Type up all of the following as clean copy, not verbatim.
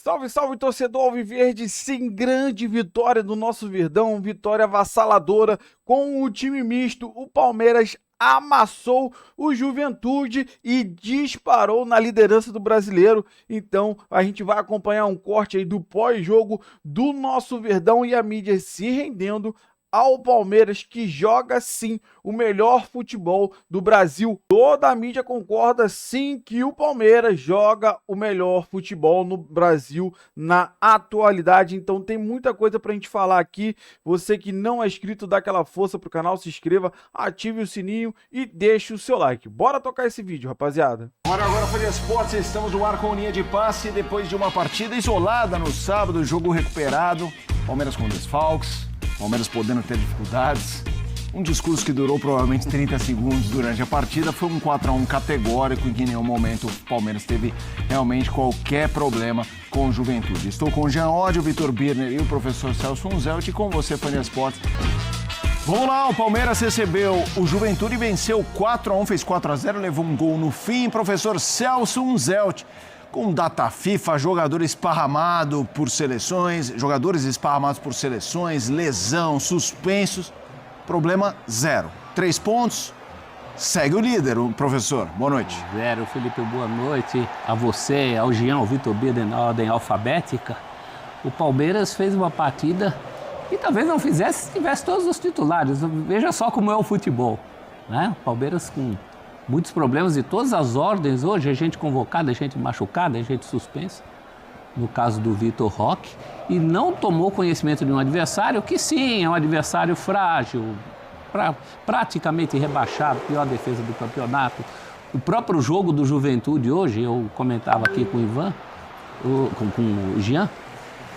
Salve, salve, torcedor alviverde, sim, grande vitória do nosso Verdão, vitória avassaladora com o time misto. O Palmeiras amassou o Juventude e disparou na liderança do Brasileiro. Então a gente vai acompanhar um corte aí do pós-jogo do nosso Verdão e a mídia se rendendo ao Palmeiras, que joga sim o melhor futebol do Brasil. Toda a mídia concorda sim que o Palmeiras joga o melhor futebol no Brasil na atualidade. Então tem muita coisa pra gente falar aqui. Você que não é inscrito, dá aquela força pro canal, se inscreva, ative o sininho e deixe o seu like. Bora tocar esse vídeo, rapaziada. Agora Folha Esportes, estamos no ar com linha de passe depois de uma partida isolada no sábado, jogo recuperado, Palmeiras com desfalques, Palmeiras podendo ter dificuldades. Um discurso que durou provavelmente 30 segundos durante a partida. Foi um 4-1 categórico em que em nenhum momento o Palmeiras teve realmente qualquer problema com o Juventude. Estou com o Jean Oddi, o Vitor Birner e o professor Celso Unzelt e com você, Folha Esportes. Vamos lá, o Palmeiras recebeu o Juventude e venceu 4-1, fez 4-0, levou um gol no fim. Professor Celso Unzelt. Com data FIFA, jogadores esparramados por seleções, lesão, suspensos, problema zero. 3 pontos, segue o líder, o professor. Boa noite. Zero, Felipe, boa noite. A você, ao Jean, ao Vitor Bida, na ordem alfabética. O Palmeiras fez uma partida que talvez não fizesse se tivesse todos os titulares. Veja só como é o futebol, né? O Palmeiras com muitos problemas de todas as ordens hoje, a gente convocada, a gente machucada, a gente suspensa, no caso do Vitor Roque, e não tomou conhecimento de um adversário que sim, é um adversário frágil, praticamente rebaixado, pior defesa do campeonato. O próprio jogo do Juventude hoje, eu comentava aqui com o Ivan, com o Jean,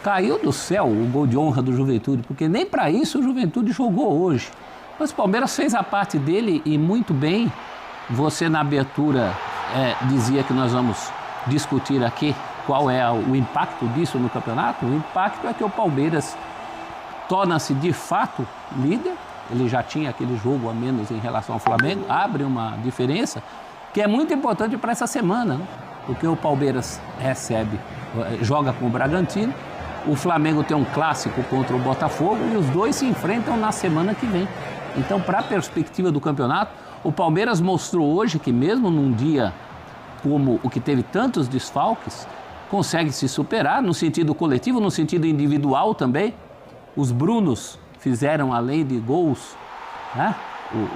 caiu do céu o gol de honra do Juventude, porque nem para isso o Juventude jogou hoje. Mas o Palmeiras fez a parte dele e muito bem. Você, na abertura, dizia que nós vamos discutir aqui qual é o impacto disso no campeonato. O impacto é que o Palmeiras torna-se, de fato, líder. Ele já tinha aquele jogo a menos em relação ao Flamengo. Abre uma diferença que é muito importante para essa semana, né? Porque o Palmeiras joga com o Bragantino. O Flamengo tem um clássico contra o Botafogo e os dois se enfrentam na semana que vem. Então, para a perspectiva do campeonato, o Palmeiras mostrou hoje que mesmo num dia como o que teve tantos desfalques, consegue se superar no sentido coletivo, no sentido individual também. Os Brunos fizeram, além de gols, né?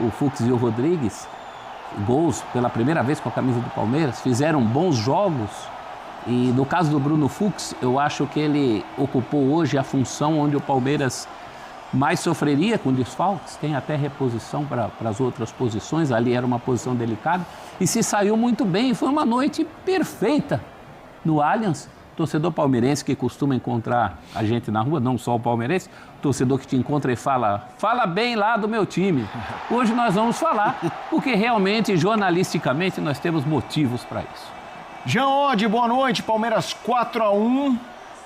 O Fux e o Rodrigues, gols pela primeira vez com a camisa do Palmeiras, fizeram bons jogos. E no caso do Bruno Fux, eu acho que ele ocupou hoje a função onde o Palmeiras mais sofreria com desfalques, tem até reposição para as outras posições, ali era uma posição delicada, e se saiu muito bem, foi uma noite perfeita no Allianz. Torcedor palmeirense que costuma encontrar a gente na rua, não só o palmeirense, torcedor que te encontra e fala bem lá do meu time. Hoje nós vamos falar, porque realmente, jornalisticamente, nós temos motivos para isso. Jean Oddi, boa noite, Palmeiras 4-1.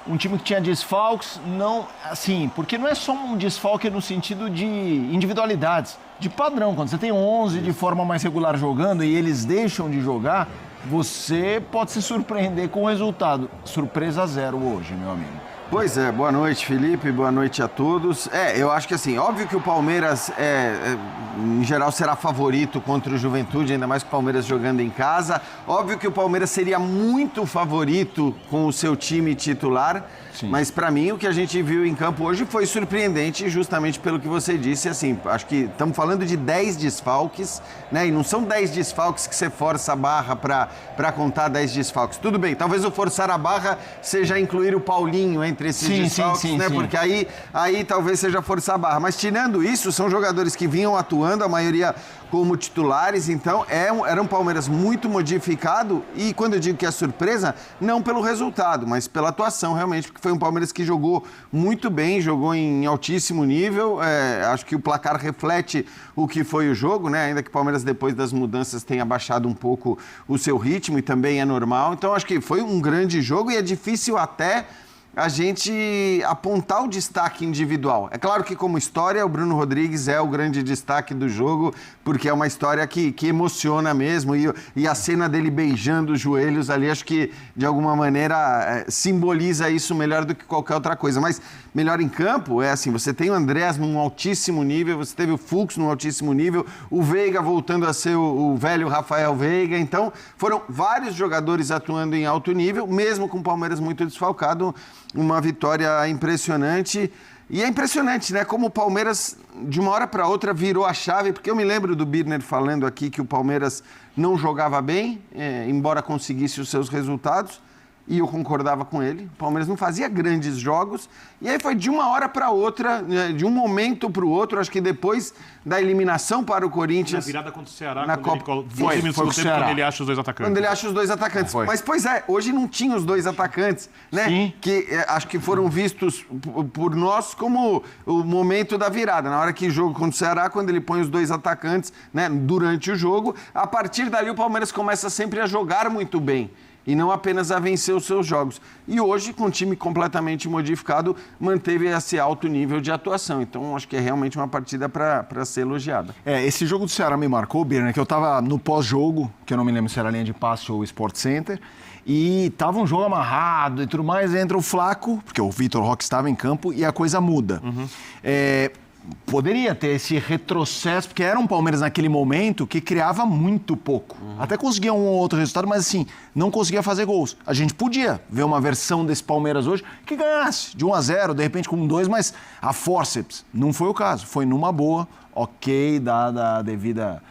Um time que tinha desfalques, não, assim, porque não é só um desfalque no sentido de individualidades, de padrão. Quando você tem 11 de forma mais regular jogando e eles deixam de jogar, você pode se surpreender com o resultado. Surpresa zero hoje, meu amigo. Pois é, boa noite, Felipe, boa noite a todos. Eu acho que assim, óbvio que o Palmeiras, em geral, será favorito contra o Juventude, ainda mais com o Palmeiras jogando em casa. Óbvio que o Palmeiras seria muito favorito com o seu time titular. Sim. Mas para mim o que a gente viu em campo hoje foi surpreendente, justamente pelo que você disse, assim, acho que estamos falando de 10 desfalques, né? E não são 10 desfalques que você força a barra para contar 10 desfalques. Tudo bem, talvez o forçar a barra seja incluir o Paulinho entre esses desfalques, né? Sim. Porque aí talvez seja forçar a barra. Mas tirando isso, são jogadores que vinham atuando, a maioria como titulares, então era um Palmeiras muito modificado e quando eu digo que é surpresa, não pelo resultado, mas pela atuação realmente, porque foi um Palmeiras que jogou muito bem, jogou em altíssimo nível, acho que o placar reflete o que foi o jogo, né? Ainda que o Palmeiras depois das mudanças tenha baixado um pouco o seu ritmo e também é normal, então acho que foi um grande jogo e é difícil até a gente apontar o destaque individual. É claro que, como história, o Bruno Rodrigues é o grande destaque do jogo, porque é uma história que emociona mesmo, e a cena dele beijando os joelhos ali, acho que, de alguma maneira, simboliza isso melhor do que qualquer outra coisa. Mas melhor em campo é assim, você tem o Andrés num altíssimo nível, você teve o Fux num altíssimo nível, o Veiga voltando a ser o velho Rafael Veiga, então foram vários jogadores atuando em alto nível, mesmo com o Palmeiras muito desfalcado, uma vitória impressionante. E é impressionante, né? Como o Palmeiras, de uma hora para outra, virou a chave, porque eu me lembro do Birner falando aqui que o Palmeiras não jogava bem, embora conseguisse os seus resultados, e eu concordava com ele. O Palmeiras não fazia grandes jogos, e aí foi de uma hora para outra, de um momento para o outro, acho que depois da eliminação para o Corinthians... Na virada contra o Ceará, na quando Copa... ele acha os dois atacantes. Quando ele acha os dois atacantes. Mas, pois é, hoje não tinha os dois atacantes, né? Sim. Que acho que foram vistos por nós como o momento da virada. Na hora que jogo contra o Ceará, quando ele põe os dois atacantes, né, durante o jogo, a partir dali o Palmeiras começa sempre a jogar muito bem. E não apenas a vencer os seus jogos. E hoje, com o time completamente modificado, manteve esse alto nível de atuação. Então, acho que é realmente uma partida para ser elogiada. Esse jogo do Ceará me marcou, Birner, que eu tava no pós-jogo, que eu não me lembro se era linha de passe ou Sport Center, e tava um jogo amarrado e tudo mais, entra o Flaco, porque o Vitor Roque estava em campo, e a coisa muda. Poderia ter esse retrocesso, porque era um Palmeiras naquele momento que criava muito pouco. Até conseguia um ou outro resultado, mas assim, não conseguia fazer gols. A gente podia ver uma versão desse Palmeiras hoje que ganhasse de 1-0, de repente com 2, mas a fórceps não foi o caso. Foi numa boa, ok, dada a devida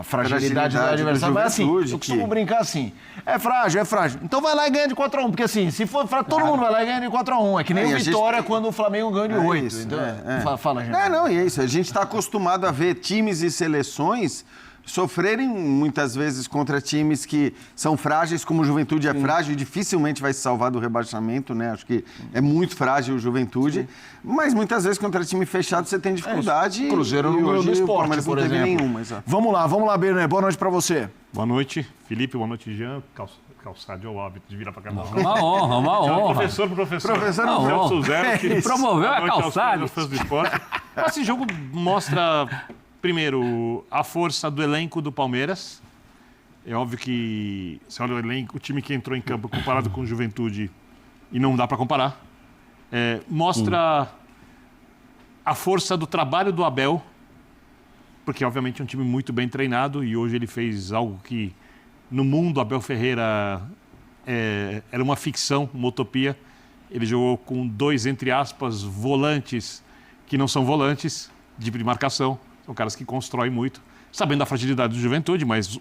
fragilidade do adversário. Mas assim, eu costumo brincar assim, é frágil. Então vai lá e ganha de 4-1, porque assim, se for frágil, todo mundo vai lá e ganha de 4-1. É que nem o Vitória quando o Flamengo ganha de 8. Isso, então, fala, gente. E é isso. A gente está acostumado a ver times e seleções sofrerem muitas vezes contra times que são frágeis, como o Juventude é frágil e dificilmente vai se salvar do rebaixamento, né? Acho que é muito frágil o Juventude, mas muitas vezes contra time fechado você tem dificuldade. Cruzeiro no Globo do Esporte, por exemplo. Nenhuma, Vamos lá, Birner. Boa noite pra você. Boa noite, Felipe. Boa noite, Jean. Calçado é o hábito de virar pra cá. Uma honra. Professor pro professor. Professor não, honra. Zero, que promoveu a calçada. Aos fãs do esporte. Esse jogo mostra... Primeiro, a força do elenco do Palmeiras. É óbvio que, se olha o elenco, o time que entrou em campo comparado com o Juventude, e não dá para comparar, mostra a força do trabalho do Abel, porque, obviamente, é um time muito bem treinado, e hoje ele fez algo que, no mundo, Abel Ferreira era uma ficção, uma utopia. Ele jogou com 2, entre aspas, volantes que não são volantes, de marcação. São caras que constroem muito, sabendo da fragilidade do Juventude, mas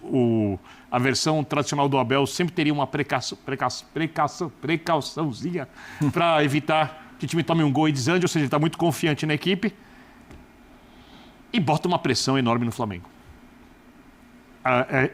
a versão tradicional do Abel sempre teria uma precauçãozinha para evitar que o time tome um gol e desande, ou seja, ele está muito confiante na equipe e bota uma pressão enorme no Flamengo.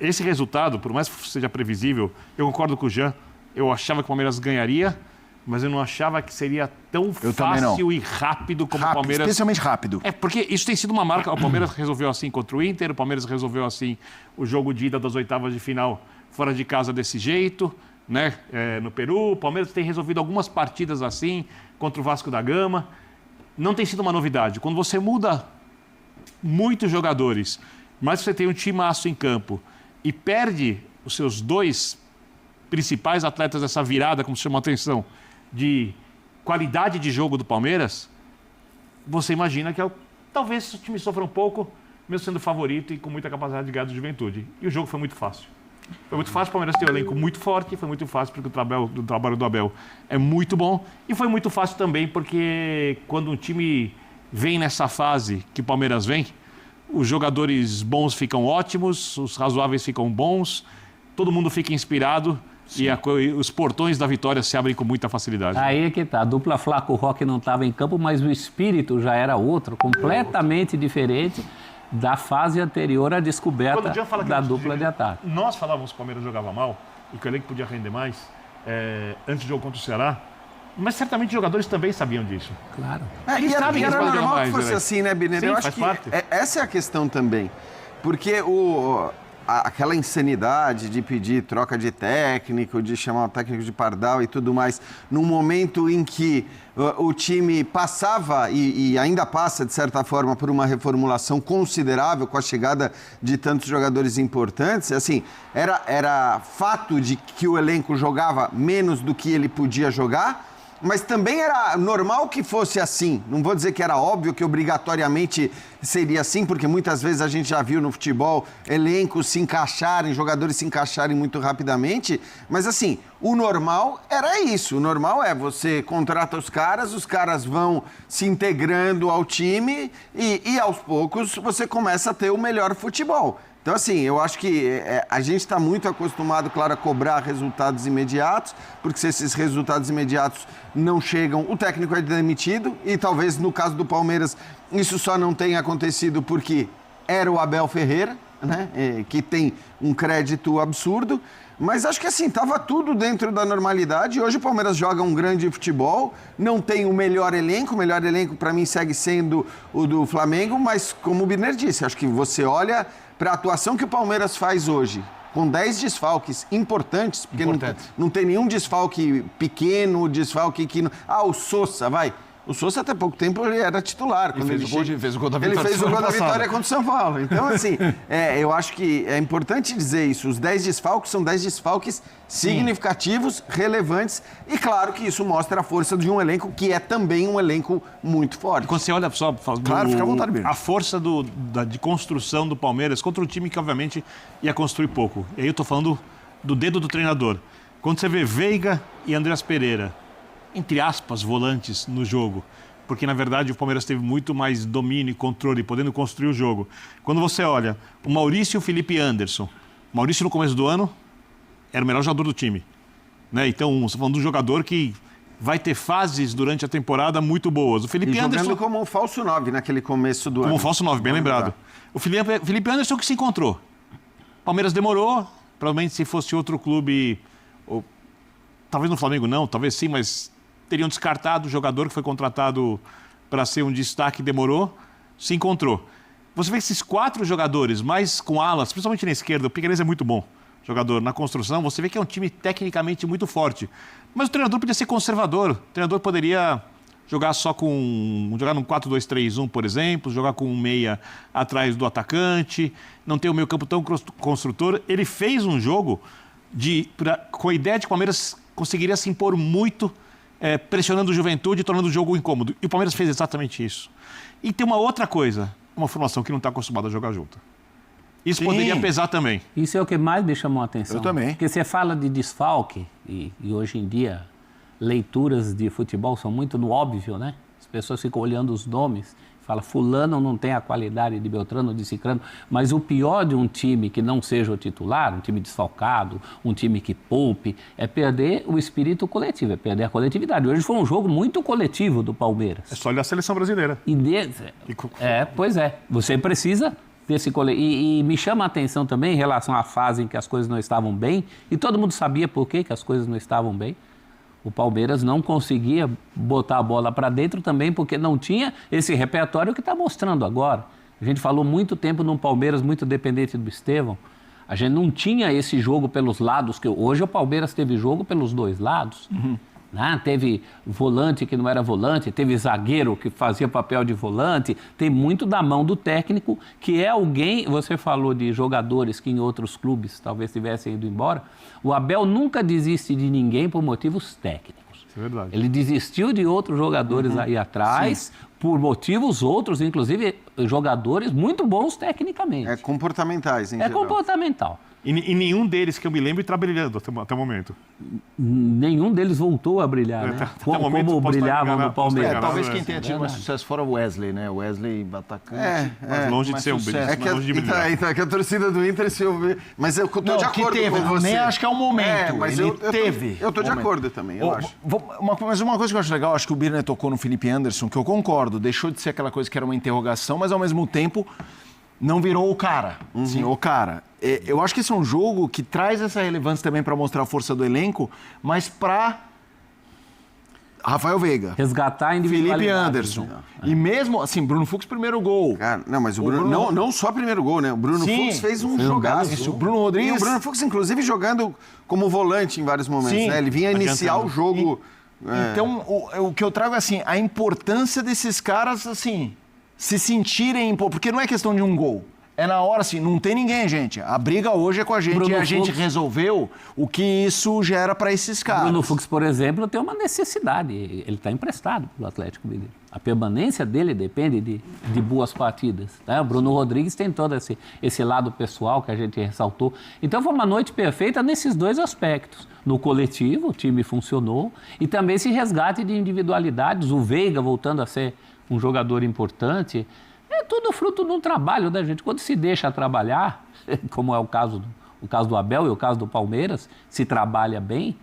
Esse resultado, por mais que seja previsível, eu concordo com o Jean, eu achava que o Palmeiras ganharia, mas eu não achava que seria tão fácil e rápido como o Palmeiras... Especialmente rápido. Porque isso tem sido uma marca. O Palmeiras resolveu assim contra o Inter, o Palmeiras resolveu assim o jogo de ida das oitavas de final fora de casa desse jeito, né? No Peru. O Palmeiras tem resolvido algumas partidas assim, contra o Vasco da Gama. Não tem sido uma novidade. Quando você muda muitos jogadores, mas você tem um timaço em campo e perde os seus 2 principais atletas dessa virada, como se chama a atenção, de qualidade de jogo do Palmeiras, você imagina que talvez o time sofra um pouco, mesmo sendo favorito e com muita capacidade de ganhar do Juventude. E o jogo foi muito fácil. Foi muito fácil, o Palmeiras tem um elenco muito forte, foi muito fácil porque o trabalho do Abel é muito bom, e foi muito fácil também porque quando um time vem nessa fase que o Palmeiras vem, os jogadores bons ficam ótimos, os razoáveis ficam bons, todo mundo fica inspirado. Sim. E os portões da vitória se abrem com muita facilidade. Aí é que tá. A dupla Flaco Roque não estava em campo, mas o espírito já era outro, completamente diferente da fase anterior à descoberta da dupla de ataque. Nós falávamos que o Palmeiras jogava mal e que o elenco podia render mais antes do jogo contra o Ceará, mas certamente os jogadores também sabiam disso. Claro. E era normal que fosse assim, né, Birner? Sim, eu acho que essa é a questão também. Porque aquela insanidade de pedir troca de técnico, de chamar o técnico de pardal e tudo mais, num momento em que o time passava e ainda passa, de certa forma, por uma reformulação considerável com a chegada de tantos jogadores importantes, assim, era fato de que o elenco jogava menos do que ele podia jogar, mas também era normal que fosse assim. Não vou dizer que era óbvio que obrigatoriamente seria assim, porque muitas vezes a gente já viu no futebol elencos se encaixarem, jogadores se encaixarem muito rapidamente, mas assim, o normal era isso. O normal é você contrata os caras vão se integrando ao time e aos poucos você começa a ter o melhor futebol. Então, assim, eu acho que a gente está muito acostumado, claro, a cobrar resultados imediatos, porque se esses resultados imediatos não chegam, o técnico é demitido, e talvez no caso do Palmeiras isso só não tenha acontecido porque era o Abel Ferreira, né, que tem um crédito absurdo, mas acho que assim, estava tudo dentro da normalidade. Hoje o Palmeiras joga um grande futebol, não tem o melhor elenco para mim segue sendo o do Flamengo, mas como o Birner disse, acho que você olha para a atuação que o Palmeiras faz hoje, com 10 desfalques importantes, porque não tem nenhum desfalque pequeno, desfalque que... o Sousa, vai... O Sousa, até pouco tempo, ele era titular. Quando ele fez o gol da vitória. Ele fez o gol da vitória contra o São Paulo. Então, assim, eu acho que é importante dizer isso. Os 10 desfalques são 10 desfalques significativos, relevantes. E claro que isso mostra a força de um elenco que é também um elenco muito forte. Quando você olha só... Claro, fica à vontade mesmo. A força de construção do Palmeiras contra um time que, obviamente, ia construir pouco. E aí eu tô falando do dedo do treinador. Quando você vê Veiga e Andreas Pereira, entre aspas, volantes no jogo, porque na verdade o Palmeiras teve muito mais domínio e controle, podendo construir o jogo. Quando você olha o Maurício e o Felipe Anderson, o Maurício no começo do ano era o melhor jogador do time, né? Então, você está falando de um jogador que vai ter fases durante a temporada muito boas. O Felipe Anderson jogando como um falso 9 naquele começo do ano. Como um falso 9, bem lembrado. O Felipe Anderson que se encontrou. O Palmeiras demorou, provavelmente se fosse outro clube, ou talvez no Flamengo não, talvez sim, mas teriam descartado o jogador que foi contratado para ser um destaque, demorou, se encontrou. Você vê esses 4 jogadores, mais com alas, principalmente na esquerda, o Piquerez é muito bom jogador na construção, você vê que é um time tecnicamente muito forte. Mas o treinador podia ser conservador, o treinador poderia jogar jogar num 4-2-3-1, por exemplo, jogar com um meia atrás do atacante, não ter o meio campo tão construtor. Ele fez um jogo com a ideia de que o Palmeiras conseguiria se impor muito, pressionando o Juventude e tornando o jogo incômodo. E o Palmeiras fez exatamente isso. E tem uma outra coisa, uma formação que não está acostumada a jogar junto. Isso poderia pesar também. Isso é o que mais me chamou a atenção. Eu também. Porque você fala de desfalque, e hoje em dia leituras de futebol são muito no óbvio, né? As pessoas ficam olhando os nomes, fala fulano não tem a qualidade de Beltrano, de Cicrano, mas o pior de um time que não seja o titular, um time desfalcado, um time que poupe, é perder o espírito coletivo, é perder a coletividade. Hoje foi um jogo muito coletivo do Palmeiras. É só olhar a seleção brasileira. Pois é, você precisa desse coletivo. E me chama a atenção também em relação à fase em que as coisas não estavam bem, e todo mundo sabia por que as coisas não estavam bem. O Palmeiras não conseguia botar a bola para dentro também porque não tinha esse repertório que está mostrando agora. A gente falou muito tempo num Palmeiras muito dependente do Estevão. A gente não tinha esse jogo pelos lados, que hoje o Palmeiras teve jogo pelos dois lados. Né? Teve volante que não era volante, teve zagueiro que fazia papel de volante, tem muito da mão do técnico, que é alguém, você falou de jogadores que em outros clubes talvez tivessem ido embora, o Abel nunca desiste de ninguém por motivos técnicos. Isso é verdade. Ele desistiu de outros jogadores aí atrás, por motivos outros, inclusive jogadores muito bons tecnicamente. Comportamentais, em geral. Comportamental. E nenhum deles que eu me lembro está brilhando até o momento. Nenhum deles voltou a brilhar, né? Como brilhavam no Palmeiras. Talvez quem tenha tido mais sucesso fora o Wesley, né? O Wesley atacante. Mas longe de ser um brilhante. É que a torcida do Inter se ouve... Mas eu tô de acordo com você. Nem acho que é o momento. Mas ele teve. Eu tô de acordo também, eu acho. Mas uma coisa que eu acho legal, acho que o Birner tocou no Felipe Anderson, que eu concordo, deixou de ser aquela coisa que era uma interrogação, mas ao mesmo tempo não virou o cara. Sim, o cara. Eu acho que esse é um jogo que traz essa relevância também para mostrar a força do elenco, mas para Rafael Veiga. Resgatar a Felipe individualidade. Anderson. E mesmo, assim, Bruno Fux, primeiro gol. Cara, não, mas o Bruno, não só primeiro gol, né? O Bruno Sim, Fux fez um fez um jogaço. Isso, o Bruno E Rodrigues... o Bruno Fux, inclusive, jogando como volante em vários momentos, Sim, né? Ele vinha iniciar o jogo... Então, o que eu trago é assim, a importância desses caras, assim, se sentirem... Porque não é questão de um gol. É na hora, assim, não tem ninguém, gente. A briga hoje é com a gente Bruno e a gente Fux. resolveu o que isso gera para esses caras. Bruno Fux, por exemplo, tem uma necessidade. Ele está emprestado pelo Atlético Mineiro. A permanência dele depende de boas partidas. Né? O Bruno Rodrigues tem todo esse lado pessoal que a gente ressaltou. Então foi uma noite perfeita nesses dois aspectos. No coletivo, o time funcionou, e também esse resgate de individualidades. O Veiga voltando a ser um jogador importante. É tudo fruto de um trabalho da gente. Quando se deixa trabalhar, como é o caso do Abel e o caso do Palmeiras, se trabalha bem,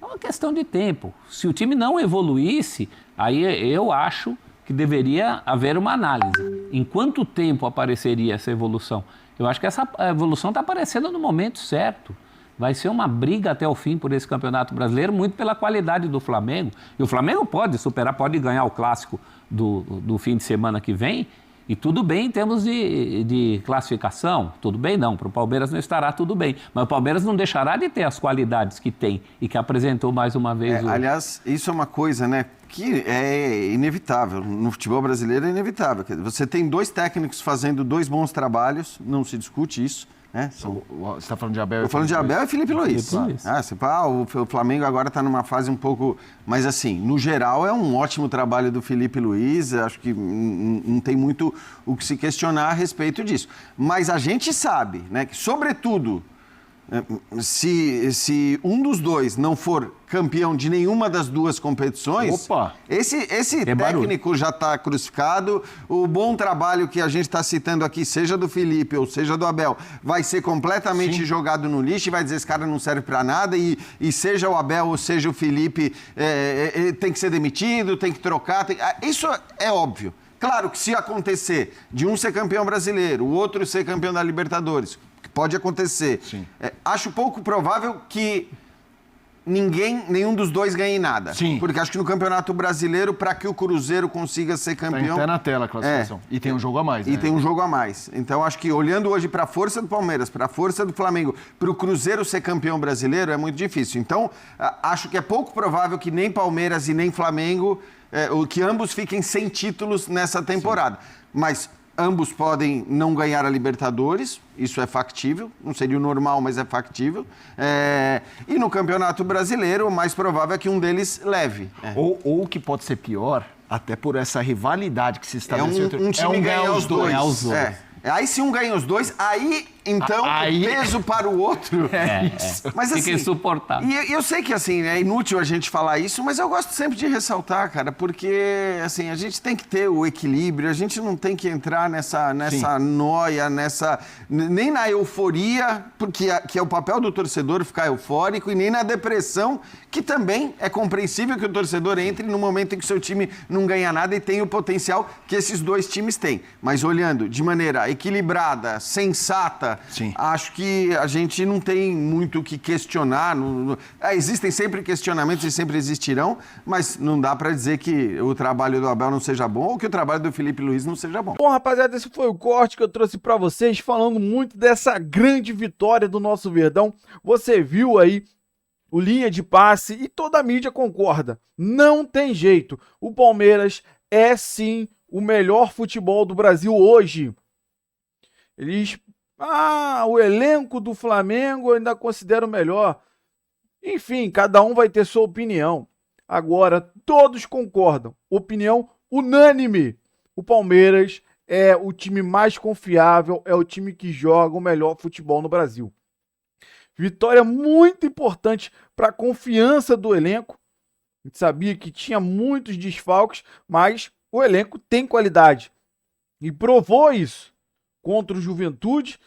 é uma questão de tempo. Se o time não evoluísse, aí eu acho que deveria haver uma análise. Em quanto tempo apareceria essa evolução? Eu acho que essa evolução está aparecendo no momento certo. Vai ser uma briga até o fim por esse Campeonato Brasileiro, muito pela qualidade do Flamengo. E o Flamengo pode superar, pode ganhar o clássico do fim de semana que vem. E tudo bem em termos de classificação, tudo bem não, para o Palmeiras não estará tudo bem, mas o Palmeiras não deixará de ter as qualidades que tem e que apresentou mais uma vez. Aliás, isso é uma coisa, né, que é inevitável, no futebol brasileiro é inevitável. Quer dizer, você tem dois técnicos fazendo dois bons trabalhos, não se discute isso. Né? Você está falando de Abel? Estou falando de Abel e Felipe Luiz. Felipe Luiz. O Flamengo agora está numa fase um pouco... Mas, assim, no geral, é um ótimo trabalho do Felipe Luiz. Acho que não tem muito o que se questionar a respeito disso. Mas a gente sabe, né, que, sobretudo, se um dos dois não for campeão de nenhuma das duas competições, esse técnico já está crucificado. O bom trabalho que a gente está citando aqui, seja do Felipe ou seja do Abel, vai ser completamente jogado no lixo e vai dizer esse cara não serve para nada e seja o Abel ou seja o Felipe, tem que ser demitido, tem que trocar. Isso é óbvio. Claro que se acontecer de um ser campeão brasileiro, o outro ser campeão da Libertadores, pode acontecer. Acho pouco provável que nenhum dos dois ganhe nada. Sim. Porque acho que no Campeonato Brasileiro, para que o Cruzeiro consiga ser campeão... Está na tela a classificação. E tem um jogo a mais. E tem um jogo a mais. Então, acho que olhando hoje para a força do Palmeiras, para a força do Flamengo, para o Cruzeiro ser campeão brasileiro, é muito difícil. Então, acho que é pouco provável que nem Palmeiras e nem Flamengo, que ambos fiquem sem títulos nessa temporada. Mas... ambos podem não ganhar a Libertadores, isso é factível, não seria o normal, mas é factível. E no Campeonato Brasileiro, o mais provável é que um deles leve. Ou o que pode ser pior, até por essa rivalidade que se estabeleceu. Um time ganhar os dois. Ganhar os dois. Aí se um ganha os dois, aí então o peso para o outro. Mas assim, fica insuportável. E eu sei que assim, é inútil a gente falar isso, mas eu gosto sempre de ressaltar, cara, porque assim, a gente tem que ter o equilíbrio, a gente não tem que entrar nessa noia, nem na euforia, porque que é o papel do torcedor ficar eufórico, e nem na depressão, que também é compreensível que o torcedor entre no momento em que o seu time não ganha nada e tem o potencial que esses dois times têm. Mas olhando de maneira equilibrada, sensata, acho que a gente não tem muito o que questionar. Existem sempre questionamentos e sempre existirão, mas não dá para dizer que o trabalho do Abel não seja bom ou que o trabalho do Felipe Luiz não seja bom. Bom, rapaziada, esse foi o corte que eu trouxe para vocês, falando muito dessa grande vitória do nosso Verdão. Você viu aí o linha de passe e toda a mídia concorda. Não tem jeito. O Palmeiras é sim o melhor futebol do Brasil hoje. O elenco do Flamengo eu ainda considero melhor. Enfim, cada um vai ter sua opinião. Agora, todos concordam. Opinião unânime. O Palmeiras é o time mais confiável, é o time que joga o melhor futebol no Brasil. Vitória muito importante para a confiança do elenco. A gente sabia que tinha muitos desfalques, mas o elenco tem qualidade. E provou isso contra o Juventude,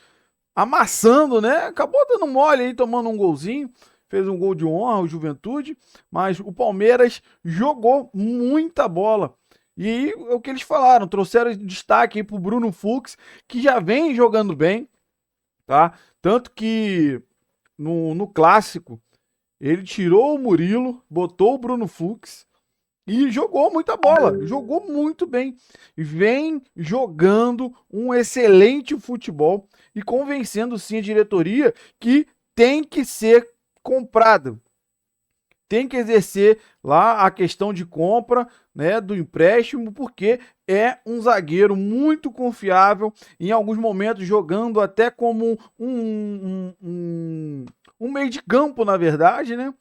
amassando, né? Acabou dando mole aí, tomando um golzinho. Fez um gol de honra o Juventude, mas o Palmeiras jogou muita bola. E é o que eles falaram, trouxeram destaque aí pro Bruno Fux, que já vem jogando bem, tá? Tanto que no clássico, ele tirou o Murilo, botou o Bruno Fux E jogou muita bola, jogou muito bem. Vem jogando um excelente futebol e convencendo sim a diretoria que tem que ser comprado. Tem que exercer lá a questão de compra, né, do empréstimo, porque é um zagueiro muito confiável, em alguns momentos jogando até como um meio de campo, na verdade, né?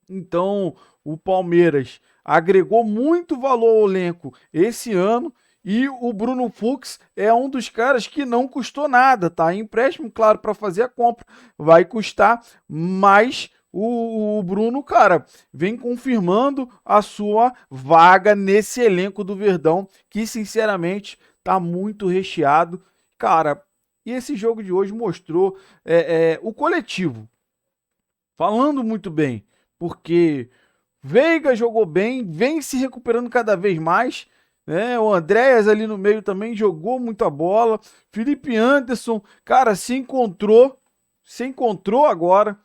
Então, o Palmeiras agregou muito valor ao elenco esse ano e o Bruno Fux é um dos caras que não custou nada, tá? Empréstimo, claro, para fazer a compra vai custar, mas o Bruno, cara, vem confirmando a sua vaga nesse elenco do Verdão, que sinceramente tá muito recheado, cara. E esse jogo de hoje mostrou o coletivo falando muito bem, porque Veiga jogou bem, vem se recuperando cada vez mais, né? O Andréas ali no meio também jogou muita bola. Felipe Anderson, cara, se encontrou agora.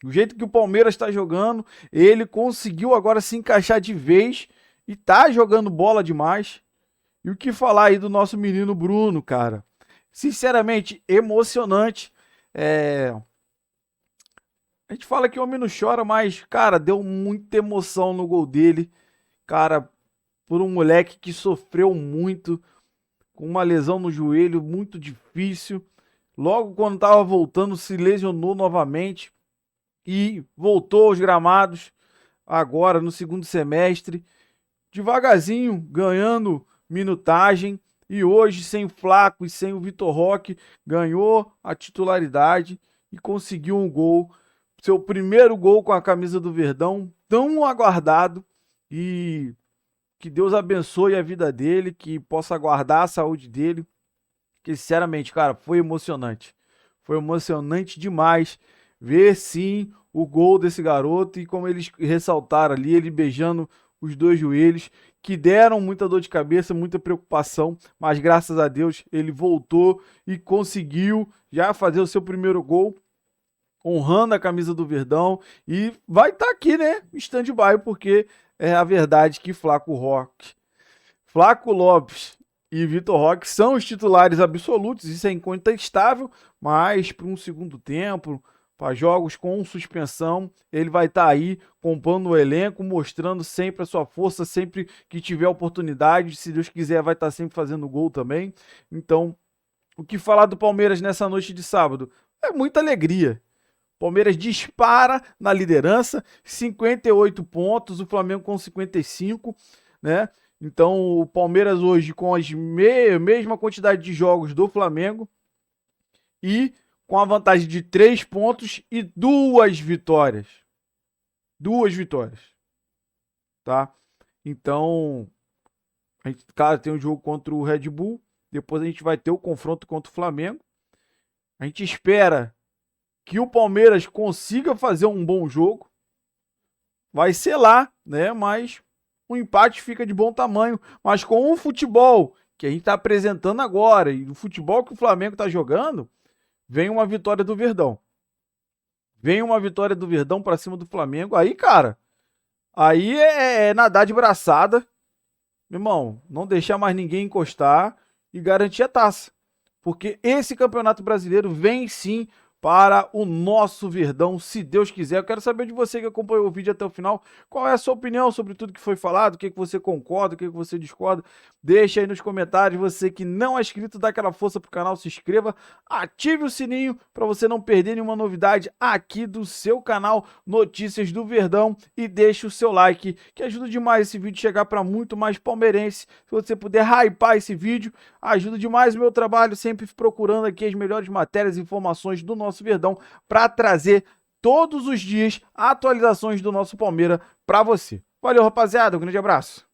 Do jeito que o Palmeiras está jogando, ele conseguiu agora se encaixar de vez e tá jogando bola demais. E o que falar aí do nosso menino Bruno, cara? Sinceramente, emocionante. A gente fala que o homem não chora, mas, cara, deu muita emoção no gol dele. Cara, por um moleque que sofreu muito, com uma lesão no joelho muito difícil. Logo quando estava voltando, se lesionou novamente e voltou aos gramados agora no segundo semestre. Devagarzinho, ganhando minutagem. E hoje, sem o Flaco e sem o Vitor Roque, ganhou a titularidade e conseguiu um gol. Seu primeiro gol com a camisa do Verdão, tão aguardado, e que Deus abençoe a vida dele, que possa guardar a saúde dele, que sinceramente, cara, foi emocionante demais ver sim o gol desse garoto e como eles ressaltaram ali, ele beijando os dois joelhos, que deram muita dor de cabeça, muita preocupação, mas graças a Deus ele voltou e conseguiu já fazer o seu primeiro gol, honrando a camisa do Verdão, e vai estar aqui, né, stand-by, porque é a verdade que Flaco Lopes e Vitor Roque são os titulares absolutos, isso é incontestável, mas para um segundo tempo, para jogos com suspensão, ele vai estar aí compondo o elenco, mostrando sempre a sua força, sempre que tiver oportunidade, se Deus quiser vai estar sempre fazendo gol também. Então, o que falar do Palmeiras nessa noite de sábado? É muita alegria. Palmeiras dispara na liderança, 58 pontos, o Flamengo com 55, né? Então, o Palmeiras hoje com a mesma quantidade de jogos do Flamengo e com a vantagem de 3 pontos e 2 vitórias. 2 vitórias, tá? Então, a gente, cara, tem um jogo contra o Red Bull, depois a gente vai ter o confronto contra o Flamengo. A gente espera que o Palmeiras consiga fazer um bom jogo. Vai ser lá, né? Mas o empate fica de bom tamanho. Mas com o futebol que a gente está apresentando agora e o futebol que o Flamengo está jogando, vem uma vitória do Verdão. Vem uma vitória do Verdão para cima do Flamengo. Aí, cara, aí é nadar de braçada. Meu irmão, não deixar mais ninguém encostar e garantir a taça. Porque esse Campeonato Brasileiro vem sim para o nosso Verdão, se Deus quiser. Eu quero saber de você que acompanhou o vídeo até o final, qual é a sua opinião sobre tudo que foi falado, o que você concorda, o que você discorda. Deixa aí nos comentários. Você que não é inscrito, dá aquela força pro canal, se inscreva, ative o sininho para você não perder nenhuma novidade aqui do seu canal Notícias do Verdão e deixe o seu like, que ajuda demais esse vídeo a chegar para muito mais palmeirense. Se você puder hypar esse vídeo, ajuda demais o meu trabalho, sempre procurando aqui as melhores matérias e informações do nosso Verdão para trazer todos os dias atualizações do nosso Palmeiras para você. Valeu, rapaziada, um grande abraço.